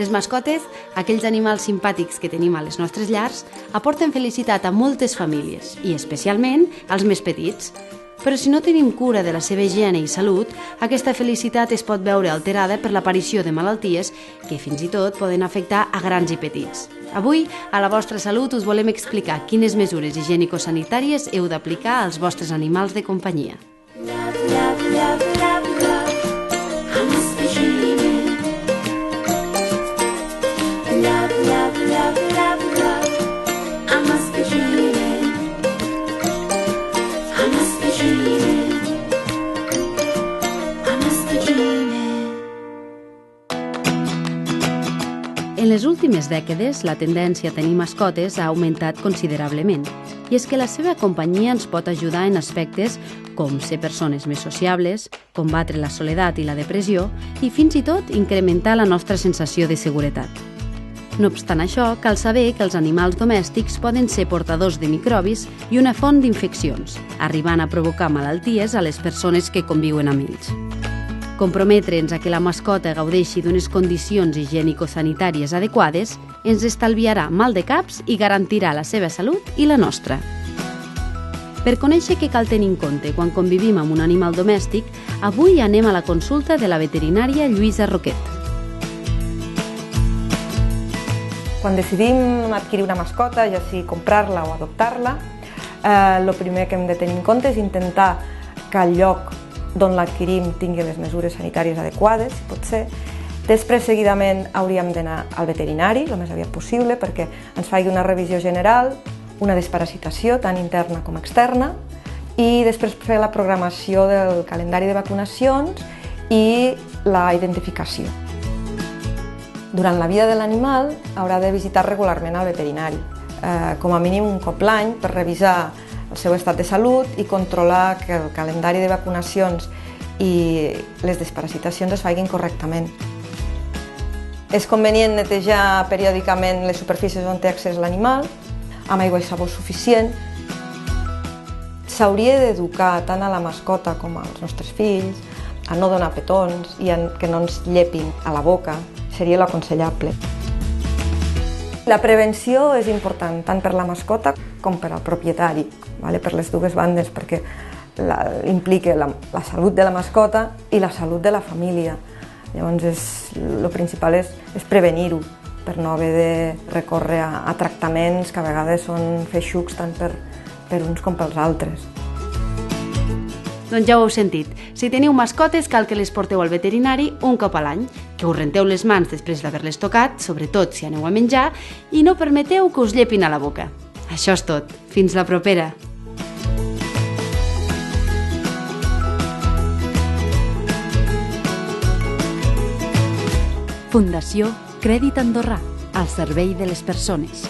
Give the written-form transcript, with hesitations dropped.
Les mascotes, aquells animals simpàtics que tenim a les nostres llars, aporten felicitat a moltes famílies i especialment als més petits. Però si no tenim cura de la seva higiene i salut, aquesta felicitat es pot veure alterada per l'aparició de malalties que fins i tot poden afectar a grans i petits. Avui, a La vostra salut, us volem explicar quines mesures higiènico-sanitàries heu d'aplicar als vostres animals de companyia. En les últimes dècades, la tendència a tenir mascotes ha augmentat considerablement. I és que la seva companyia ens pot ajudar en aspectes com ser persones més sociables, combatre la soledat i la depressió i fins i tot incrementar la nostra sensació de seguretat. No obstant això, cal saber que els animals domèstics poden ser portadors de microbis i una font d'infeccions, arribant a provocar malalties a les persones que conviuen amb ells. Comprometre'ns a que la mascota gaudeixi d'unes condicions higiènico-sanitàries adequades ens estalviarà mal de caps i garantirà la seva salut i la nostra. Per conèixer què cal tenir en compte quan convivim amb un animal domèstic, avui anem a la consulta de la veterinària Lluïsa Roquet. Quan decidim adquirir una mascota, ja sigui comprar-la o adoptar-la, el primer que hem de tenir en compte és intentar que el lloc d'on l'adquirim tingui les mesures sanitàries adequades, si pot ser. Després, seguidament, hauríem d'anar al veterinari, el més aviat possible, perquè ens faci una revisió general, una desparasitació, tant interna com externa, i després fer la programació del calendari de vacunacions i la identificació. Durant la vida de l'animal haurà de visitar regularment al veterinari, com a mínim un cop l'any, per revisar el seu estat de salut i controlar que el calendari de vacunacions i les desparasitacions es facin correctament. És convenient netejar periòdicament les superfícies on té accés l'animal, amb aigua i sabó suficient. S'hauria d'educar tant a la mascota com als nostres fills a no donar petons i que no ens llepin a la boca, seria l'aconsellable. La prevenció és important tant per la mascota com per al propietari, per les dues bandes, perquè implica la salut de la mascota i la salut de la família. Llavors, el principal és prevenir-ho, per no haver de recórrer a tractaments que a vegades són feixucs tant per uns com pels altres. Doncs ja ho heu sentit. Si teniu mascotes, cal que les porteu al veterinari un cop a l'any, que us renteu les mans després d'haver-les tocat, sobretot si aneu a menjar, i no permeteu que us llepin a la boca. Això és tot. Fins la propera! Fundació Crèdit Andorrà, al servei de les persones.